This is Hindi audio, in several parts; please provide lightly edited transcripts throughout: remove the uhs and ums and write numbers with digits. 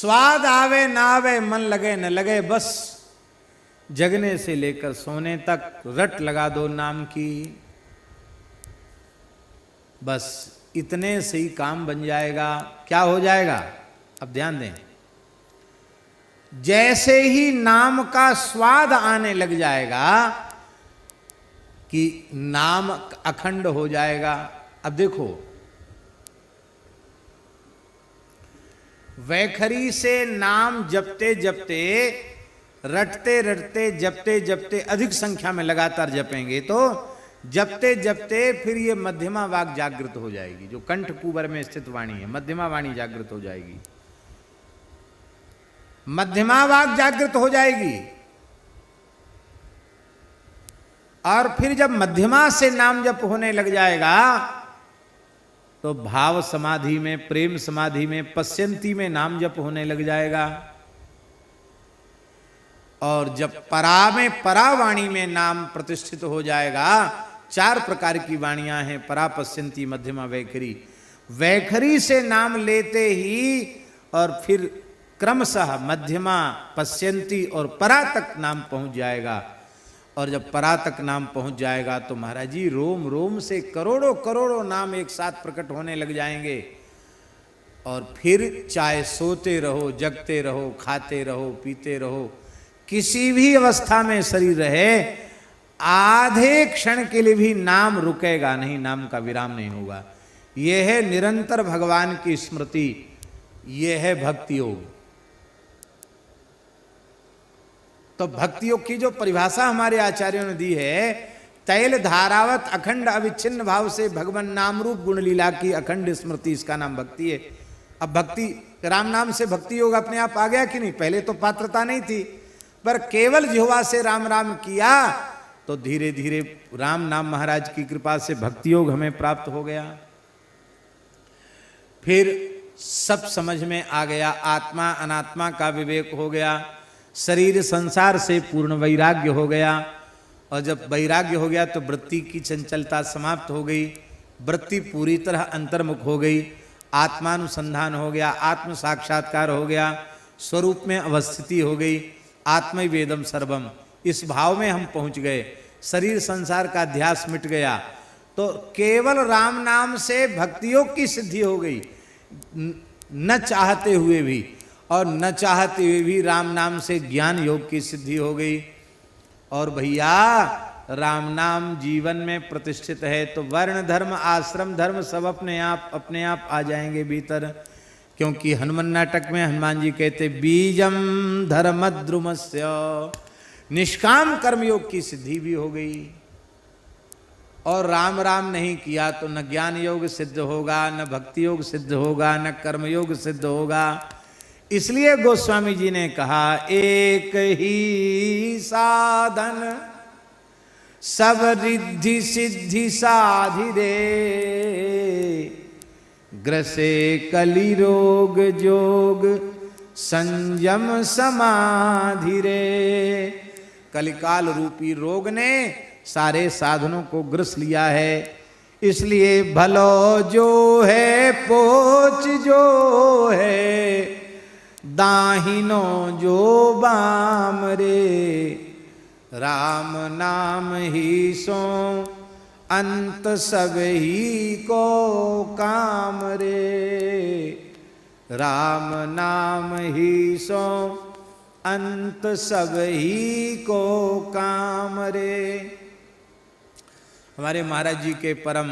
स्वाद आवे ना आवे, मन लगे न लगे, बस जगने से लेकर सोने तक रट लगा दो नाम की, बस इतने से ही काम बन जाएगा। क्या हो जाएगा? अब ध्यान दें, जैसे ही नाम का स्वाद आने लग जाएगा कि नाम अखंड हो जाएगा। अब देखो, वैखरी से नाम जपते जपते, रटते रटते, जपते जपते, अधिक संख्या में लगातार जपेंगे तो जपते जपते फिर ये मध्यमा वाक जागृत हो जाएगी, जो कंठ कुबर में स्थित वाणी है, मध्यमा वाणी जागृत हो जाएगी, मध्यमा वाक जागृत हो जाएगी। और फिर जब मध्यमा से नाम जप होने लग जाएगा तो भाव समाधि में, प्रेम समाधि में, पश्यंती में नाम जप होने लग जाएगा। और जब परा में, परावाणी में नाम प्रतिष्ठित हो जाएगा, 4 प्रकार की वाणियां हैं, परा, पश्यंती, मध्यमा, वैखरी। वैखरी से नाम लेते ही और फिर क्रमशः मध्यमा, पश्यंती और परा तक नाम पहुंच जाएगा। और जब परा तक नाम पहुंच जाएगा तो महाराज जी रोम रोम से करोड़ों करोड़ों नाम एक साथ प्रकट होने लग जाएंगे। और फिर चाहे सोते रहो, जगते रहो, खाते रहो, पीते रहो, किसी भी अवस्था में शरीर रहे, आधे क्षण के लिए भी नाम रुकेगा नहीं, नाम का विराम नहीं होगा। यह है निरंतर भगवान की स्मृति, यह है भक्ति योग। तो भक्ति योग की जो परिभाषा हमारे आचार्यों ने दी है, तैल धारावत अखंड अविच्छिन्न भाव से भगवान नाम रूप गुण लीला की अखंड स्मृति, इसका नाम भक्ति है। अब भक्ति, राम नाम से भक्ति योग अपने आप आ गया कि नहीं? पहले तो पात्रता नहीं थी, पर केवल जिह्वा से राम राम किया तो धीरे धीरे राम नाम महाराज की कृपा से भक्ति योग हमें प्राप्त हो गया। फिर सब समझ में आ गया, आत्मा अनात्मा का विवेक हो गया, शरीर संसार से पूर्ण वैराग्य हो गया। और जब वैराग्य हो गया तो वृत्ति की चंचलता समाप्त हो गई, वृत्ति पूरी तरह अंतर्मुख हो गई, आत्मानुसंधान हो गया, आत्म साक्षात्कार हो गया, स्वरूप में अवस्थिति हो गई, आत्मै वेदम सर्वम, इस भाव में हम पहुंच गए, शरीर संसार का ध्यास मिट गया। तो केवल राम नाम से भक्ति योग की सिद्धि हो गई, न चाहते हुए भी, और न चाहते हुए भी राम नाम से ज्ञान योग की सिद्धि हो गई। और भैया राम नाम जीवन में प्रतिष्ठित है तो वर्ण धर्म, आश्रम धर्म सब अपने आप आ जाएंगे भीतर। क्योंकि हनुमान नाटक में हनुमान जी कहते बीजम धर्मद्रुमस्य, निष्काम कर्मयोग की सिद्धि भी हो गई। और राम राम नहीं किया तो न ज्ञान योग सिद्ध होगा, न भक्ति योग सिद्ध होगा, न कर्मयोग सिद्ध होगा। इसलिए गोस्वामी जी ने कहा एक ही साधन सब रिद्धि सिद्धि साधि रे, ग्रसे कलि रोग जोग संयम समाधि रे। कलिकाल रूपी रोग ने सारे साधनों को ग्रस लिया है। इसलिए भलो जो है पोच जो है, दाहिनो जो बाम रे, राम नाम ही सो अंत सब ही को काम रे, राम नाम ही सो अंत सब ही को काम रे। हमारे महाराज जी के परम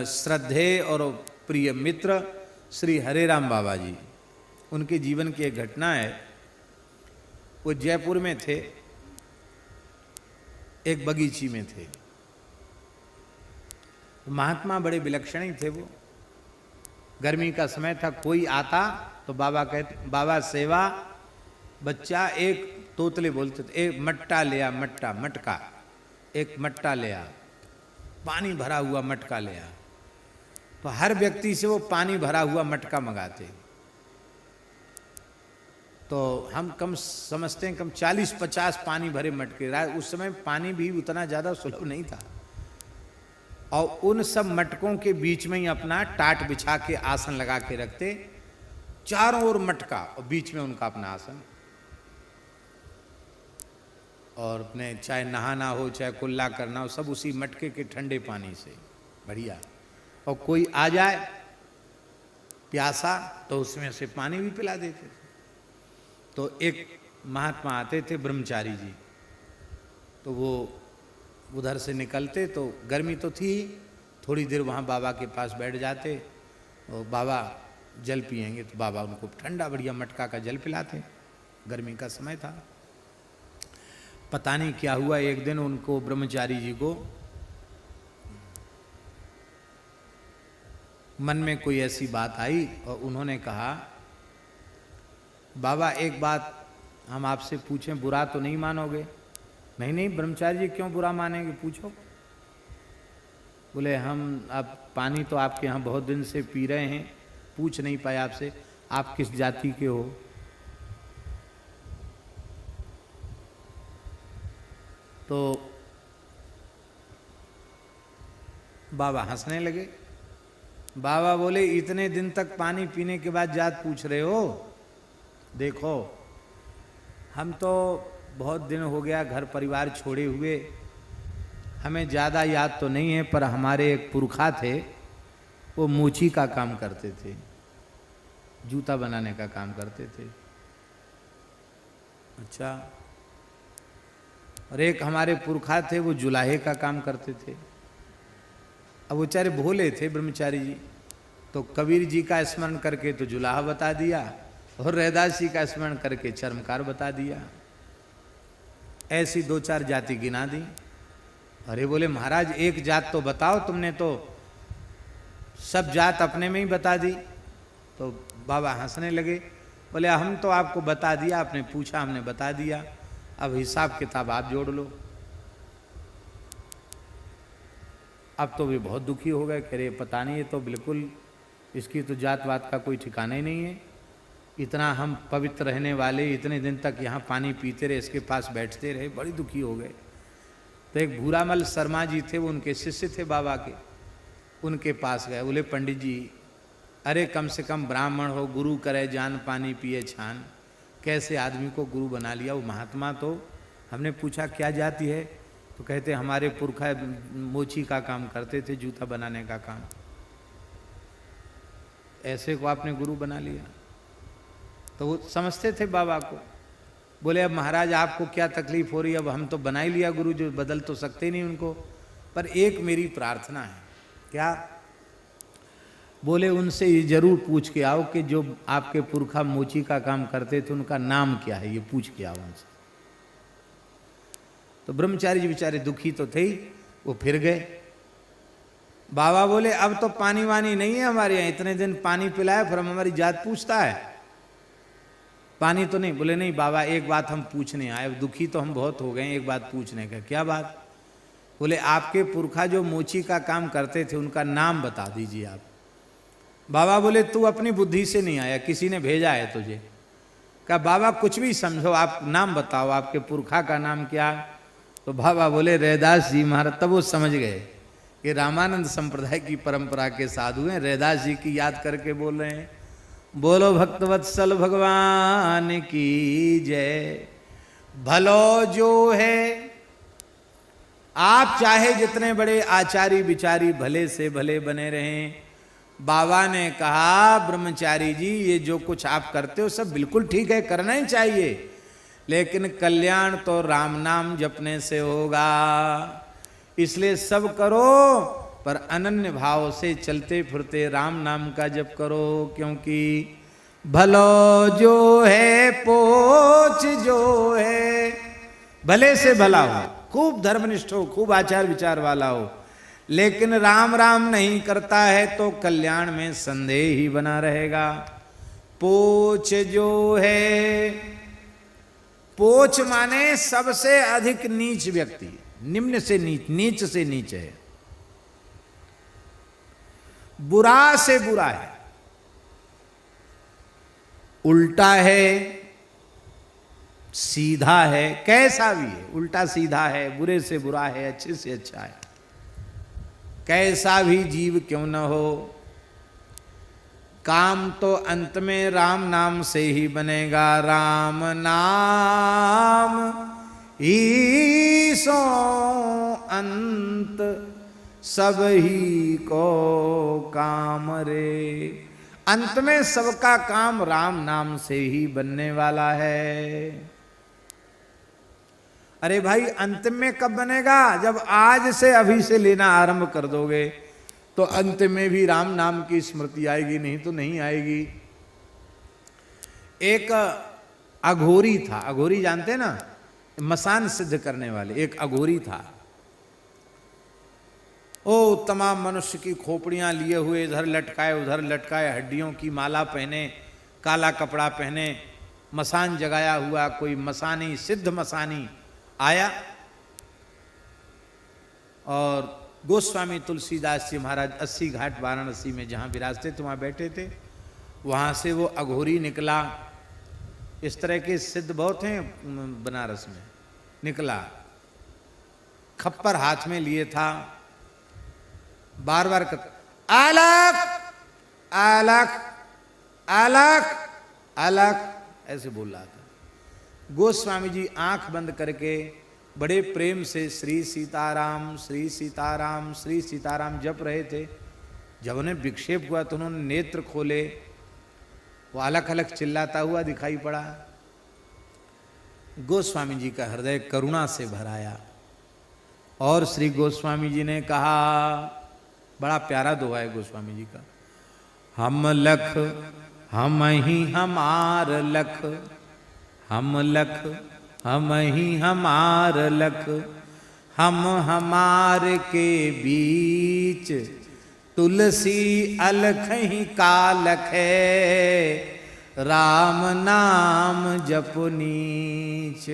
श्रद्धेय और प्रिय मित्र श्री हरे राम बाबा जी, उनके जीवन की एक घटना है। वो जयपुर में थे, एक बगीची में थे। महात्मा बड़े विलक्षण ही थे वो। गर्मी का समय था, कोई आता तो बाबा कहते, बाबा सेवा, बच्चा एक तोतले बोलते थे, एक मट्टा ले आ, मट्टा, मटका, एक मट्टा ले आ, पानी भरा हुआ मटका ले आ। तो हर व्यक्ति से वो पानी भरा हुआ मटका मंगाते। तो हम कम समझते हैं, कम 40-50 पानी भरे मटके। उस समय पानी भी उतना ज़्यादा सुलभ नहीं था। और उन सब मटकों के बीच में ही अपना टाट बिछा के आसन लगा के रखते। चारों ओर मटका और बीच में उनका अपना आसन, और अपने चाहे नहाना हो चाहे कुल्ला करना हो सब उसी मटके के ठंडे पानी से बढ़िया। और कोई आ जाए प्यासा तो उसमें से पानी भी पिला देते थे। तो एक महात्मा आते थे ब्रह्मचारी जी, तो वो उधर से निकलते तो गर्मी तो थी, थोड़ी देर वहाँ बाबा के पास बैठ जाते और बाबा जल पिएंगे तो बाबा उनको ठंडा बढ़िया मटका का जल पिलाते। गर्मी का समय था। पता नहीं क्या हुआ, एक दिन उनको ब्रह्मचारी जी को मन में कोई ऐसी बात आई और उन्होंने कहा, बाबा एक बात हम आपसे पूछें, बुरा तो नहीं मानोगे? नहीं नहीं ब्रह्मचारी जी क्यों बुरा मानेंगे, पूछो। बोले हम अब पानी तो आपके यहाँ बहुत दिन से पी रहे हैं, पूछ नहीं पाए आपसे, आप किस जाति के हो? तो बाबा हंसने लगे। बाबा बोले इतने दिन तक पानी पीने के बाद जात पूछ रहे हो? देखो हम तो बहुत दिन हो गया घर परिवार छोड़े हुए, हमें ज़्यादा याद तो नहीं है, पर हमारे एक पुरखा थे वो मोची का काम करते थे, जूता बनाने का काम करते थे। अच्छा। और एक हमारे पुरखा थे वो जुलाहे का काम करते थे। अब वो बेचारे भोले थे ब्रह्मचारी जी, तो कबीर जी का स्मरण करके तो जुलाहा बता दिया और रैदास जी का स्मरण करके चर्मकार बता दिया। ऐसी दो चार जाति गिना दी। अरे बोले महाराज एक जात तो बताओ, तुमने तो सब जात अपने में ही बता दी। तो बाबा हंसने लगे। बोले हम तो आपको बता दिया, आपने पूछा हमने बता दिया, अब हिसाब किताब आप जोड़ लो। अब तो वे बहुत दुखी हो गए, कह रहे पता नहीं, ये तो बिल्कुल इसकी तो जात वात का कोई ठिकाना ही नहीं है। इतना हम पवित्र रहने वाले, इतने दिन तक यहाँ पानी पीते रहे, इसके पास बैठते रहे, बड़ी दुखी हो गए। तो एक भूरामल शर्मा जी थे, वो उनके शिष्य थे बाबा के, उनके पास गए। बोले पंडित जी अरे कम से कम ब्राह्मण हो, गुरु करे जान पानी पिए छान, कैसे आदमी को गुरु बना लिया? वो महात्मा तो, हमने पूछा क्या जाति है? तो कहते हमारे पुरखा मोची का काम करते थे, जूता बनाने का काम, ऐसे को आपने गुरु बना लिया? तो वो समझते थे बाबा को। बोले अब महाराज आपको क्या तकलीफ हो रही है, अब हम तो बना ही लिया गुरु, जो बदल तो सकते नहीं उनको, पर एक मेरी प्रार्थना है। क्या? बोले उनसे ये जरूर पूछ के आओ कि जो आपके पुरखा मोची का काम करते थे उनका नाम क्या है, ये पूछ के आओ उनसे। तो ब्रह्मचारी जी बेचारे दुखी तो थे ही, वो फिर गए। बाबा बोले अब तो पानी वानी नहीं है हमारे यहाँ, इतने दिन पानी पिलाया फिर हम हमारी जात पूछता है, पानी तो नहीं? बोले नहीं बाबा एक बात हम पूछने आए, दुखी तो हम बहुत हो गए, एक बात पूछने का। क्या बात? बोले आपके पुरखा जो मोची का काम करते थे उनका नाम बता दीजिए आप। बाबा बोले तू अपनी बुद्धि से नहीं आया, किसी ने भेजा है तुझे। कहा बाबा कुछ भी समझो, आप नाम बताओ, आपके पुरखा का नाम क्या? तो बाबा बोले रैदास जी महाराज। तब वो समझ गए कि रामानंद संप्रदाय की परंपरा के साधु हैं, रैदास जी की याद करके बोल रहे हैं। बोलो भक्तवत्सल भगवान की जय। भलो जो है, आप चाहे जितने बड़े आचारी विचारी भले से भले बने रहें, बाबा ने कहा ब्रह्मचारी जी ये जो कुछ आप करते हो सब बिल्कुल ठीक है, करना ही चाहिए, लेकिन कल्याण तो राम नाम जपने से होगा, इसलिए सब करो पर अनन्य भाव से चलते फिरते राम नाम का जप करो, क्योंकि भलो जो है पोच जो है, भले से भला हो, खूब धर्मनिष्ठ हो, खूब आचार विचार वाला हो, लेकिन राम राम नहीं करता है तो कल्याण में संदेह ही बना रहेगा। पोच जो है, पोच माने सबसे अधिक नीच व्यक्ति, निम्न से नीच, नीच से नीच है, बुरा से बुरा है, उल्टा है, सीधा है, कैसा भी है, उल्टा सीधा है, बुरे से बुरा है, अच्छे से अच्छा है, कैसा भी जीव क्यों न हो, काम तो अंत में राम नाम से ही बनेगा। राम नाम ही सो अंत सब ही को काम रे। अंत में सबका काम राम नाम से ही बनने वाला है। अरे भाई अंत में कब बनेगा? जब आज से अभी से लेना आरंभ कर दोगे तो अंत में भी राम नाम की स्मृति आएगी, नहीं तो नहीं आएगी। एक अघोरी था, अघोरी जानते ना, मसान सिद्ध करने वाले, एक अघोरी था। ओ तमाम मनुष्य की खोपड़ियां लिए हुए, इधर लटकाए उधर लटकाए, हड्डियों की माला पहने, काला कपड़ा पहने, मसान जगाया हुआ कोई मसानी, सिद्ध मसानी आया और गोस्वामी तुलसीदास जी महाराज 80 घाट वाराणसी में जहाँ विराजते थे वहाँ बैठे थे। वहाँ से वो अघोरी निकला। इस तरह के सिद्ध बहुत हैं बनारस में। निकला, खप्पर हाथ में लिए था, बार बार आलक आलक आलक आलक ऐसे बोल रहा था। गोस्वामी जी आंख बंद करके बड़े प्रेम से श्री सीताराम श्री सीताराम श्री सीताराम जप रहे थे। जब उन्हें विक्षेप हुआ तो उन्होंने नेत्र खोले, वो अलग अलग चिल्लाता हुआ दिखाई पड़ा। गोस्वामी जी का हृदय करुणा से भर आया और श्री गोस्वामी जी ने कहा, बड़ा प्यारा दोहा है गोस्वामी जी का, हम लख हम ही हमार लख, हम लख हम ही हमार लख, हम हमार के बीच तुलसी अलख ही कालख है, राम नाम जप नीच।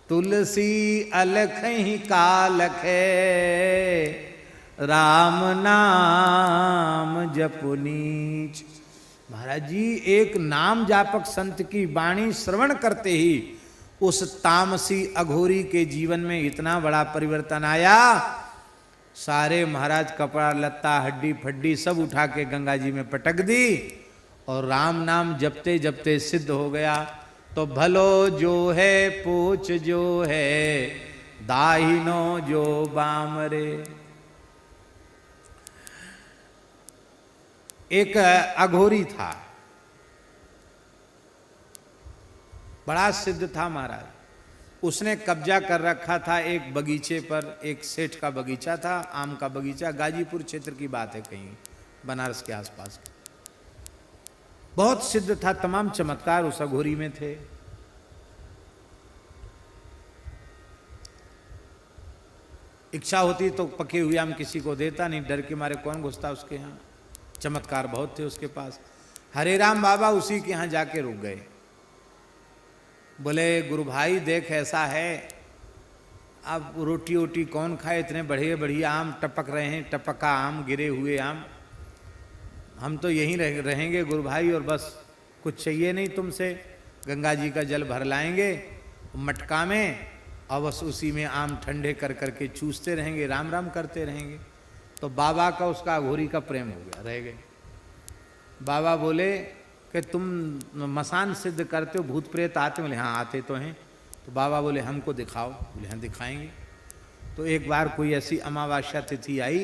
तुलसी अलख ही कालख है, राम नाम जप नीच। महाराज जी एक नाम जापक संत की वाणी श्रवण करते ही उस तामसी अघोरी के जीवन में इतना बड़ा परिवर्तन आया। सारे महाराज कपड़ा लत्ता हड्डी फड्डी सब उठा के गंगा जी में पटक दी और राम नाम जपते जपते सिद्ध हो गया। तो भलो जो है पूछ जो है, दाहिनो जो बामरे। एक अघोरी था, बड़ा सिद्ध था महाराज। उसने कब्जा कर रखा था एक बगीचे पर। एक सेठ का बगीचा था, आम का बगीचा, गाजीपुर क्षेत्र की बात है, कहीं बनारस के आसपास। बहुत सिद्ध था, तमाम चमत्कार उस अघोरी में थे। इच्छा होती तो पके हुए आम किसी को देता नहीं, डर के मारे कौन घुसता उसके यहाँ। चमत्कार बहुत थे उसके पास। हरे राम बाबा उसी के यहाँ जाके रुक गए। बोले गुरु भाई देख ऐसा है, अब रोटी वोटी कौन खाए, इतने बढ़िया बढ़िया आम टपक रहे हैं, टपका आम, गिरे हुए आम। हम तो यहीं रहेंगे गुरु भाई, और बस कुछ चाहिए नहीं तुमसे। गंगा जी का जल भर लाएंगे मटका में और बस उसी में आम ठंडे कर करके चूसते रहेंगे, राम राम करते रहेंगे। तो बाबा का उसका अघोरी का प्रेम हो गया, रह गए। बाबा बोले कि तुम मसान सिद्ध करते हो, भूत प्रेत आते? बोले हाँ आते तो हैं। तो बाबा बोले हमको दिखाओ। बोले हाँ दिखाएंगे। तो एक बार कोई ऐसी अमावस्या तिथि आई,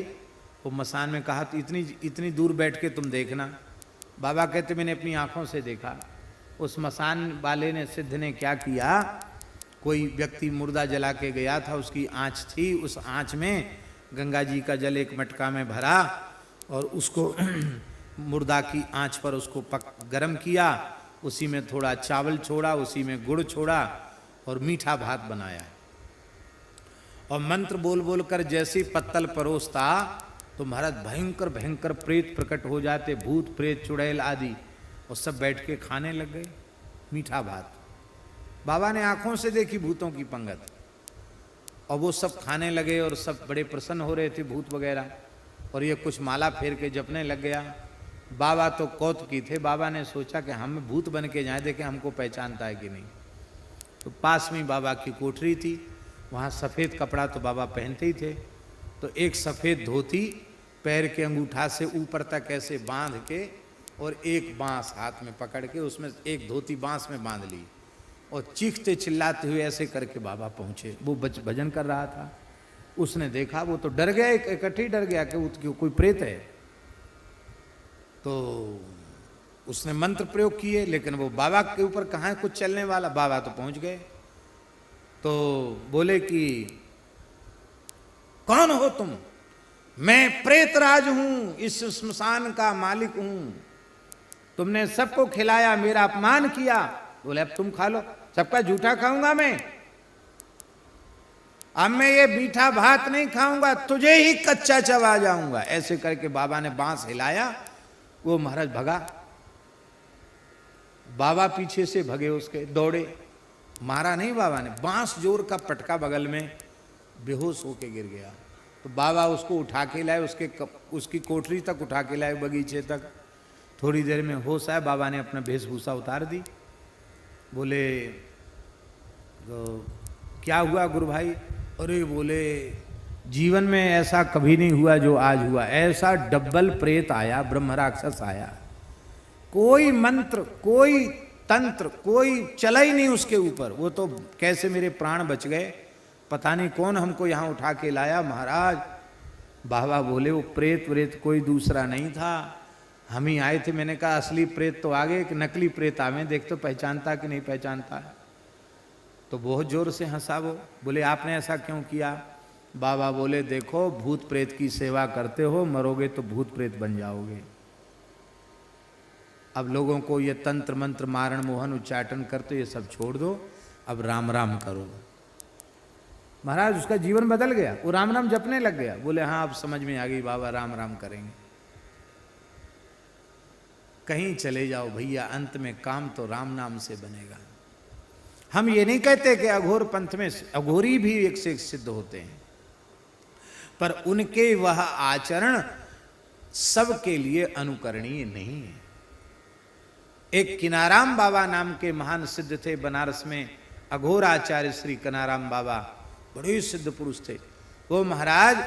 वो मसान में कहा तो इतनी दूर बैठ के तुम देखना। बाबा कहते मैंने अपनी आंखों से देखा। उस मसान वाले ने, सिद्ध ने क्या किया, कोई व्यक्ति मुर्दा जला के गया था, उसकी आँच थी, उस आँच में गंगा जी का जल एक मटका में भरा और उसको मुर्दा की आंच पर उसको गरम किया, उसी में थोड़ा चावल छोड़ा, उसी में गुड़ छोड़ा और मीठा भात बनाया। और मंत्र बोल बोल कर जैसे पत्तल परोसता तो महाराज भयंकर भयंकर प्रेत प्रकट हो जाते, भूत प्रेत चुड़ैल आदि, और सब बैठ के खाने लग गए मीठा भात। बाबा ने आंखों से देखी भूतों की पंगत, और वो सब खाने लगे और सब बड़े प्रसन्न हो रहे थे भूत वगैरह। और ये कुछ माला फेर के जपने लग गया। बाबा तो कौतुकी थे। बाबा ने सोचा कि हम भूत बन के जाएं, देखें हमको पहचानता है कि नहीं। तो पास में बाबा की कोठरी थी, वहाँ सफ़ेद कपड़ा तो बाबा पहनते ही थे। तो एक सफ़ेद धोती पैर के अंगूठा से ऊपर तक ऐसे बांध के और एक बांस हाथ में पकड़ के उसमें एक धोती बांस में बांध ली और चीखते चिल्लाते हुए ऐसे करके बाबा पहुंचे। वो भजन कर रहा था, उसने देखा, वो तो डर गया, इकट्ठे डर गया कि कोई प्रेत है। तो उसने मंत्र प्रयोग किए, लेकिन वो बाबा के ऊपर कहाँ कुछ चलने वाला। बाबा तो पहुंच गए, तो बोले कि कौन हो तुम? मैं प्रेतराज हूं, इस श्मशान का मालिक हूं। तुमने सबको खिलाया, मेरा अपमान किया। बोले अब तुम खा लो। सबका झूठा खाऊंगा मैं, अब मैं ये मीठा भात नहीं खाऊंगा, तुझे ही कच्चा चबा जाऊंगा। ऐसे करके बाबा ने बांस हिलाया, वो महाराज भगा। बाबा पीछे से भगे, उसके दौड़े, मारा नहीं बाबा ने, बांस जोर का पटका बगल में, बेहोश होके गिर गया। तो बाबा उसको उठा के लाए, उसकी कोठरी तक उठा के लाए, बगीचे तक। थोड़ी देर में होश आया, बाबा ने अपना वेशभूषा उतार दी। बोले तो क्या हुआ गुरु भाई? अरे बोले जीवन में ऐसा कभी नहीं हुआ जो आज हुआ। ऐसा डबल प्रेत आया, ब्रह्म राक्षस आया, कोई मंत्र कोई तंत्र कोई चला ही नहीं उसके ऊपर। वो तो कैसे मेरे प्राण बच गए, पता नहीं कौन हमको यहाँ उठा के लाया महाराज। बाबा बोले वो प्रेत कोई दूसरा नहीं था, हम ही आए थे। मैंने कहा असली प्रेत तो आगे, कि नकली प्रेत आवे, देख तो पहचानता कि नहीं पहचानता है। तो बहुत जोर से हंसा वो। बोले आपने ऐसा क्यों किया? बाबा बोले देखो, भूत प्रेत की सेवा करते हो, मरोगे तो भूत प्रेत बन जाओगे। अब लोगों को ये तंत्र मंत्र मारण मोहन उच्चाटन करते, ये सब छोड़ दो, अब राम राम करो। महाराज उसका जीवन बदल गया, वो राम राम जपने लग गया। बोले हाँ अब समझ में आ गई बाबा, राम राम करेंगे। कहीं चले जाओ भैया, अंत में काम तो राम नाम से बनेगा। हम ये नहीं कहते कि अघोर पंथ में अघोरी भी एक से एक सिद्ध होते हैं, पर उनके वह आचरण सबके लिए अनुकरणीय नहीं है। एक किनाराम बाबा नाम के महान सिद्ध थे बनारस में, अघोर आचार्य श्री कनाराम बाबा, बड़े सिद्ध पुरुष थे। वो महाराज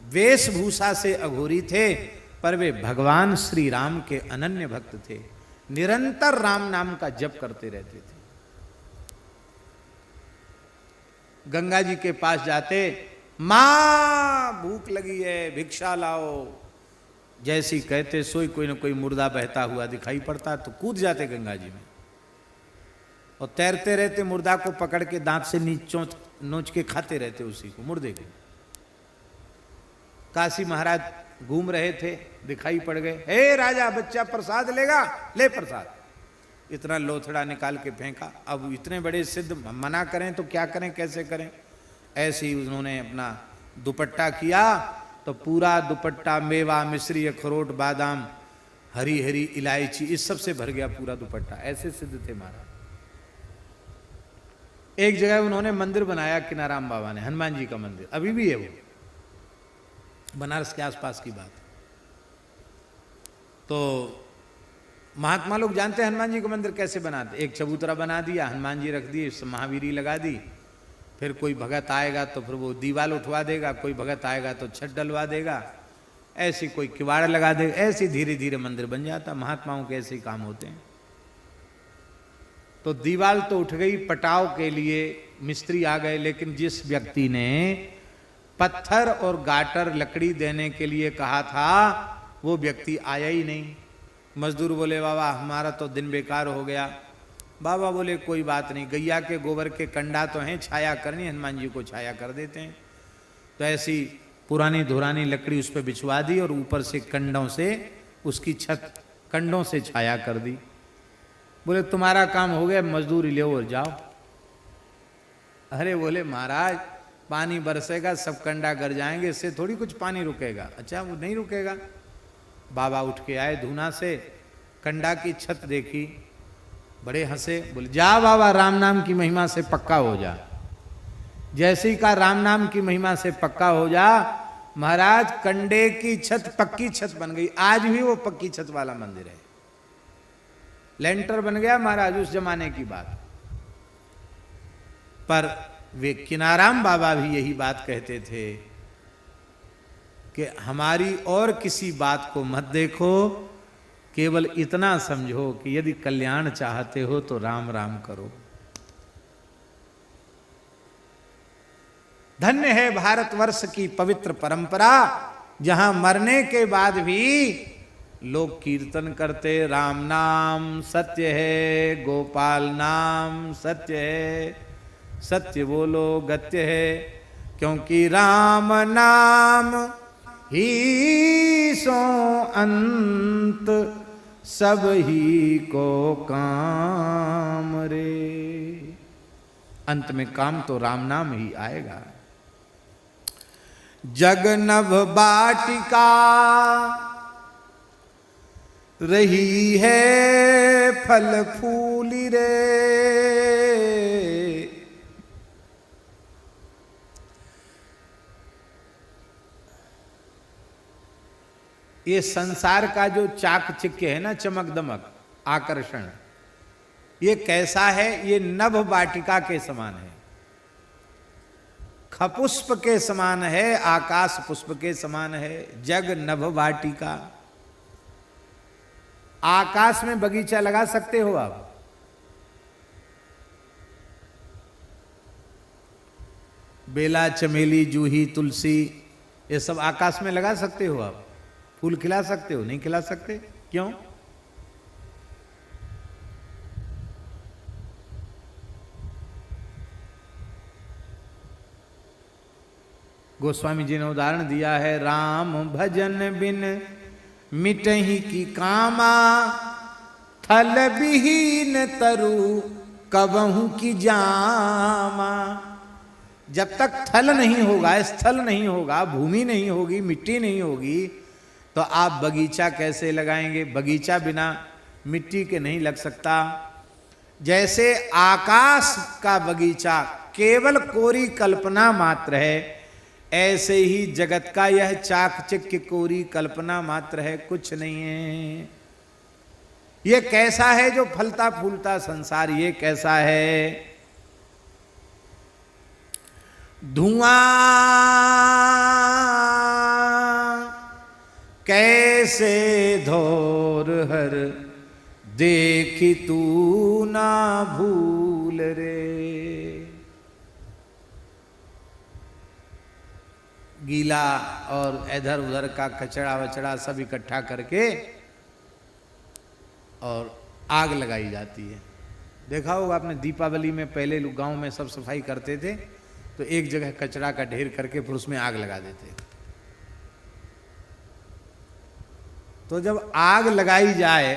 वेशभूषा से अघोरी थे, पर वे भगवान श्री राम के अनन्य भक्त थे, निरंतर राम नाम का जप करते रहते थे। गंगा जी के पास जाते, मां भूख लगी है भिक्षा लाओ, जैसी कहते सोई कोई न कोई मुर्दा बहता हुआ दिखाई पड़ता, तो कूद जाते गंगा जी में और तैरते रहते, मुर्दा को पकड़ के दांत से नोच के खाते रहते उसी को, मुर्दे को। काशी महाराज घूम रहे थे, दिखाई पड़ गए, हे राजा बच्चा प्रसाद लेगा, ले प्रसाद। इतना लोथड़ा निकाल के फेंका। अब इतने बड़े सिद्ध मना करें तो क्या करें, कैसे करें? ऐसे ही उन्होंने अपना दुपट्टा किया, तो पूरा दुपट्टा मेवा मिश्री अखरोट बादाम हरी हरी इलायची इस सब से भर गया पूरा दुपट्टा। ऐसे सिद्ध थे महाराज। एक जगह उन्होंने मंदिर बनाया किनाराम बाबा ने, हनुमान जी का मंदिर, अभी भी है वो, बनारस के आसपास की बात। तो महात्मा लोग जानते हैं हनुमान जी का मंदिर कैसे बनाते। एक चबूतरा बना दिया, हनुमान जी रख दिए, महावीरी लगा दी, फिर कोई भगत आएगा तो फिर वो दीवाल उठवा देगा, कोई भगत आएगा तो छत डलवा देगा, ऐसी कोई किवाड़ लगा देगा, ऐसे धीरे धीरे मंदिर बन जाता। महात्माओं के ऐसे ही काम होते हैं। तो दीवाल तो उठ गई, पटाव के लिए मिस्त्री आ गए, लेकिन जिस व्यक्ति ने पत्थर और गाटर लकड़ी देने के लिए कहा था वो व्यक्ति आया ही नहीं। मजदूर बोले बाबा हमारा तो दिन बेकार हो गया। बाबा बोले कोई बात नहीं, गैया के गोबर के कंडा तो हैं, छाया करनी, हनुमान जी को छाया कर देते हैं। तो ऐसी पुरानी धुरानी लकड़ी उस पर बिछवा दी और ऊपर से कंडों से उसकी छत कंडों से छाया कर दी। बोले तुम्हारा काम हो गया, मजदूरी ले और जाओ। अरे बोले महाराज पानी बरसेगा, सब कंडा गर जाएंगे, इससे थोड़ी कुछ पानी रुकेगा। अच्छा वो नहीं रुकेगा। बाबा उठ के आए धूना से, कंडा की छत देखी, बड़े हंसे, बोले जा बाबा राम नाम की महिमा से पक्का हो जा। जैसे ही का राम नाम की महिमा से पक्का हो जा, महाराज कंडे की छत पक्की छत बन गई। आज भी वो पक्की छत वाला मंदिर है, लेंटर बन गया महाराज, उस जमाने की बात। पर वे किनाराम बाबा भी यही बात कहते थे कि हमारी और किसी बात को मत देखो, केवल इतना समझो कि यदि कल्याण चाहते हो तो राम राम करो। धन्य है भारतवर्ष की पवित्र परंपरा, जहां मरने के बाद भी लोग कीर्तन करते, राम नाम सत्य है, गोपाल नाम सत्य है, सत्य बोलो गत्य है, क्योंकि राम नाम ही सो अंत सब ही को काम रे। अंत में काम तो राम नाम ही आएगा। जगनभ बाटिका रही है फल फूली रे, ये संसार का जो चाकचिक्य है ना, चमक दमक आकर्षण, ये कैसा है? ये नभ वाटिका के समान है, खपुष्प के समान है, आकाश पुष्प के समान है। जग नभ वाटिका, आकाश में बगीचा लगा सकते हो आप? बेला, चमेली, जूही, तुलसी, ये सब आकाश में लगा सकते हो आप? फूल खिला सकते हो? नहीं खिला सकते। क्यों? गोस्वामी जी ने उदाहरण दिया है, राम भजन बिन मिटहि की कामा, थल विहीन तरु कबहू की जामा। जब तक थल नहीं होगा, स्थल नहीं होगा, भूमि नहीं होगी, मिट्टी नहीं होगी, तो आप बगीचा कैसे लगाएंगे? बगीचा बिना मिट्टी के नहीं लग सकता। जैसे आकाश का बगीचा केवल कोरी कल्पना मात्र है, ऐसे ही जगत का यह चाकचिक्य कोरी कल्पना मात्र है, कुछ नहीं है। ये कैसा है जो फलता फूलता संसार? ये कैसा है? धुआं कैसे धोर हर, देखी तू ना भूल रे। गीला और इधर उधर का कचरा वचड़ा सब इकट्ठा करके और आग लगाई जाती है। देखा होगा आपने, दीपावली में पहले लोग गांव में सब सफाई करते थे तो एक जगह कचरा का ढेर करके फिर उसमें आग लगा देते। तो जब आग लगाई जाए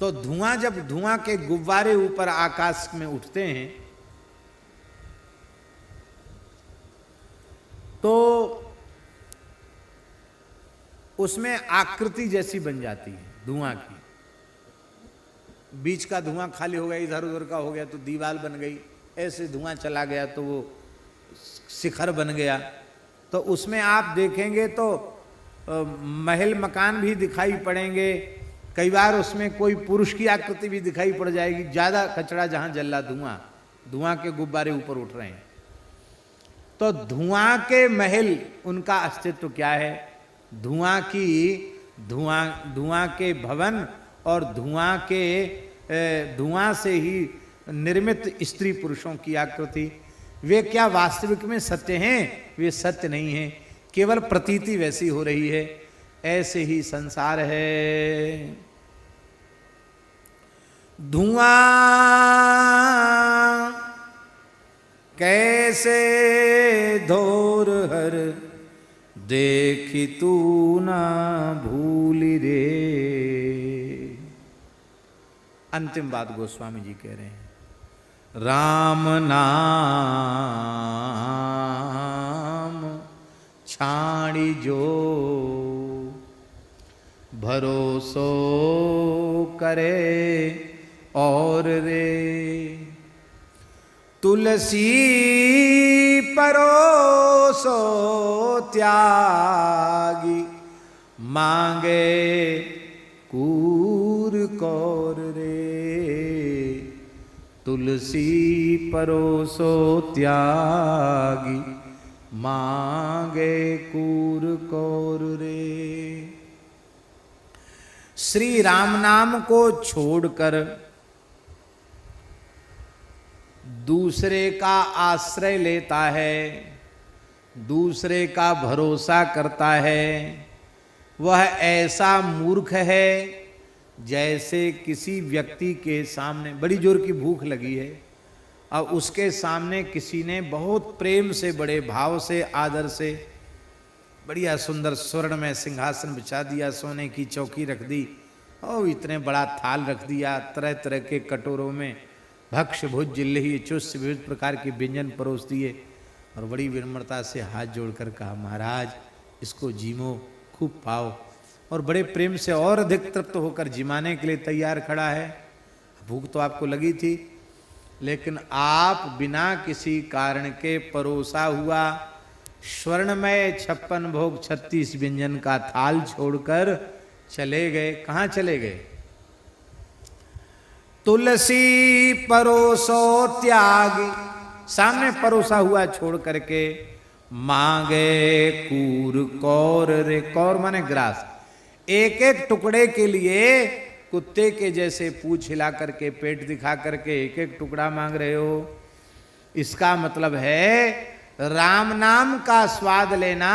तो धुआं, जब धुआं के गुब्बारे ऊपर आकाश में उठते हैं तो उसमें आकृति जैसी बन जाती है धुआं की। बीच का धुआं खाली हो गया, इधर उधर का हो गया तो दीवार बन गई, ऐसे धुआं चला गया तो वो शिखर बन गया। तो उसमें आप देखेंगे तो महल मकान भी दिखाई पड़ेंगे, कई बार उसमें कोई पुरुष की आकृति भी दिखाई पड़ जाएगी। ज़्यादा कचरा जहाँ जल रहा, धुआं के गुब्बारे ऊपर उठ रहे हैं, तो धुआं के महल, उनका अस्तित्व क्या है? धुआं के भवन और धुआं से ही निर्मित स्त्री पुरुषों की आकृति, वे क्या वास्तविक में सत्य हैं? वे सत्य नहीं हैं, केवल प्रतीति वैसी हो रही है। ऐसे ही संसार है। धुआं कैसे धोर हर, देखी तू ना भूली रे। अंतिम बात गोस्वामी जी कह रहे हैं, राम नाम छाड़ी जो, भरोसो करे और रे। तुलसी परोसो त्यागी, मांगे कूर कौर रे। तुलसी परोसो त्यागी, मांगे कूर कौर रे। श्री राम नाम को छोड़कर दूसरे का आश्रय लेता है, दूसरे का भरोसा करता है, वह ऐसा मूर्ख है जैसे किसी व्यक्ति के सामने बड़ी जोर की भूख लगी है और उसके सामने किसी ने बहुत प्रेम से, बड़े भाव से, आदर से बढ़िया सुंदर स्वर्ण में सिंहासन बिछा दिया, सोने की चौकी रख दी और इतने बड़ा थाल रख दिया, तरह तरह के कटोरों में भक्ष्य भोज जिल्लही चुस्त विविध प्रकार के व्यंजन परोस दिए और बड़ी विनम्रता से हाथ जोड़कर कहा, महाराज इसको जीमो, खूब पाओ। और बड़े प्रेम से और अधिक तृप्त होकर जिमाने के लिए तैयार खड़ा है। भूख तो आपको लगी थी, लेकिन आप बिना किसी कारण के परोसा हुआ स्वर्णमय 56 भोग 36 व्यंजन का थाल छोड़कर चले गए। कहाँ चले गए? तुलसी परोसो त्यागी, सामने परोसा हुआ छोड़ करके मांगे कूर कौर रे। कौर माने ग्रास। एक एक टुकड़े के लिए कुत्ते के जैसे पूंछ हिला करके, पेट दिखा करके एक एक टुकड़ा मांग रहे हो। इसका मतलब है राम नाम का स्वाद लेना,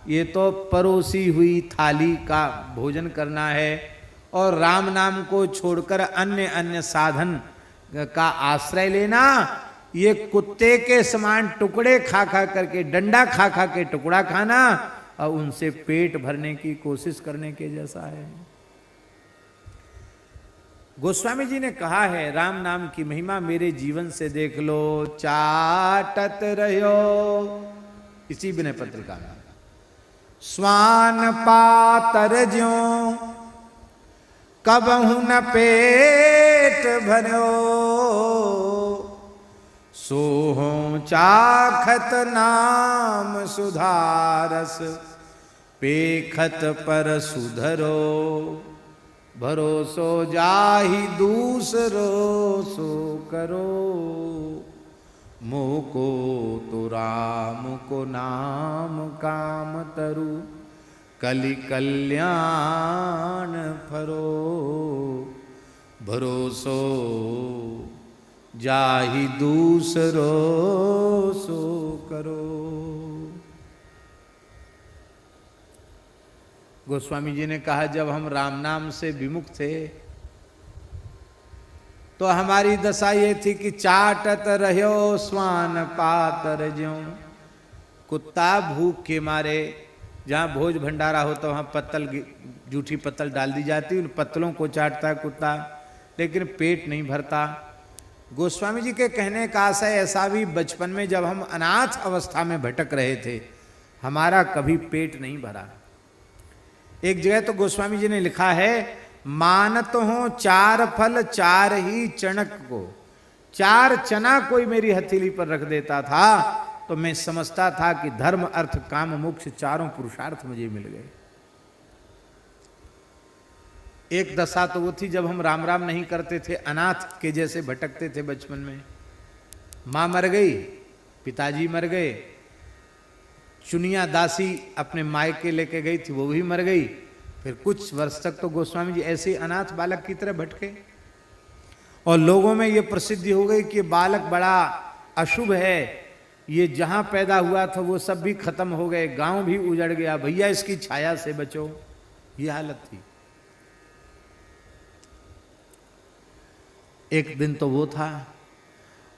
ये तो परोसी हुई थाली का भोजन करना है। और राम नाम को छोड़कर अन्य अन्य साधन का आश्रय लेना, ये कुत्ते के समान टुकड़े खा खा करके, डंडा खा खा के टुकड़ा खाना और उनसे पेट भरने की कोशिश करने के जैसा है। गोस्वामी जी ने कहा है, राम नाम की महिमा मेरे जीवन से देख लो, चाटत रहो। इसी विनय पत्रिका में स्वान पातर ज्यों कबहु न पेट भरो, सोहो चाखत नाम सुधारस, पेखत पर सुधरो, भरोसो जाहि दूसरो सो करो, मोह को तो राम को नाम काम तरु, कलि कल्याण फरो, भरोसो जाहि दूसरो सो करो। गोस्वामी जी ने कहा, जब हम राम नाम से विमुख थे तो हमारी दशा ये थी कि चाटत रहो स्वान पातर ज्यों। कुत्ता भूख के मारे, जहाँ भोज भंडारा होता वहाँ पत्तल, जूठी पत्तल डाल दी जाती, उन पत्तलों को चाटता है कुत्ता, लेकिन पेट नहीं भरता। गोस्वामी जी के कहने का आशय ऐसा भी, बचपन में जब हम अनाथ अवस्था में भटक रहे थे, हमारा कभी पेट नहीं भरा। एक जगह तो गोस्वामी जी ने लिखा है, मानत हो 4 फल 4 ही चणक को। 4 चना कोई मेरी हथेली पर रख देता था तो मैं समझता था कि धर्म अर्थ काम मोक्ष 4 पुरुषार्थ मुझे मिल गए। एक दशा तो वो थी जब हम राम राम नहीं करते थे, अनाथ के जैसे भटकते थे बचपन में। माँ मर गई, पिताजी मर गए, चुनिया दासी अपने मायके लेके गई थी, वो भी मर गई। फिर कुछ वर्ष तक तो गोस्वामी जी ऐसे अनाथ बालक की तरह भटके और लोगों में ये प्रसिद्धि हो गई कि बालक बड़ा अशुभ है, ये जहां पैदा हुआ था वो सब भी खत्म हो गए, गांव भी उजड़ गया, भैया इसकी छाया से बचो, ये हालत थी। एक दिन तो वो था।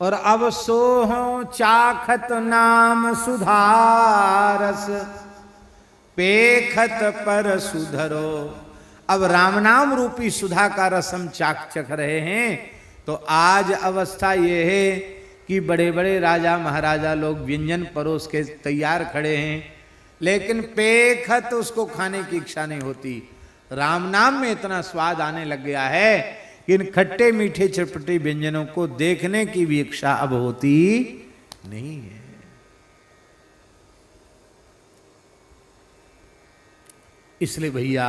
और अब सोहो चाखत नाम सुधारस, पेखत पर सुधरो। अब राम नाम रूपी सुधा का रसम चख रहे हैं। तो आज अवस्था ये है कि बड़े बड़े राजा महाराजा लोग व्यंजन परोस के तैयार खड़े हैं, लेकिन पेखत उसको खाने की इच्छा नहीं होती। राम नाम में इतना स्वाद आने लग गया है कि इन खट्टे मीठे चटपटे व्यंजनों को देखने की भी इच्छा अब होती नहीं है। इसलिए भैया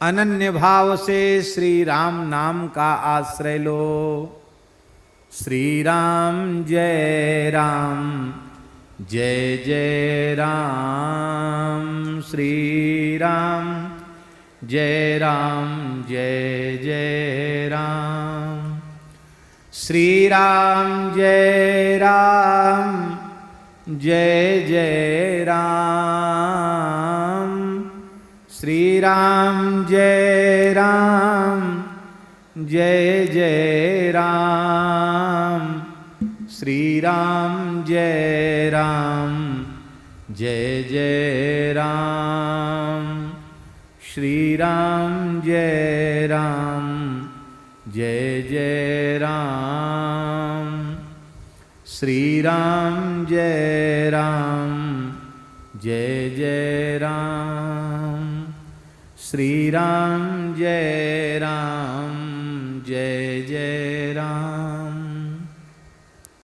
अनन्य भाव से श्री राम नाम का आश्रय लो। श्री राम जय राम जय जय राम श्री राम, जय राम जय जय राम, श्री राम जय राम, जय जय राम, श्री राम जय राम, जय जय राम, श्री राम जय राम, जय जय राम, श्री राम जय राम, जय जय राम, श्री राम जय राम, जय जय राम, श्री राम जय राम, जय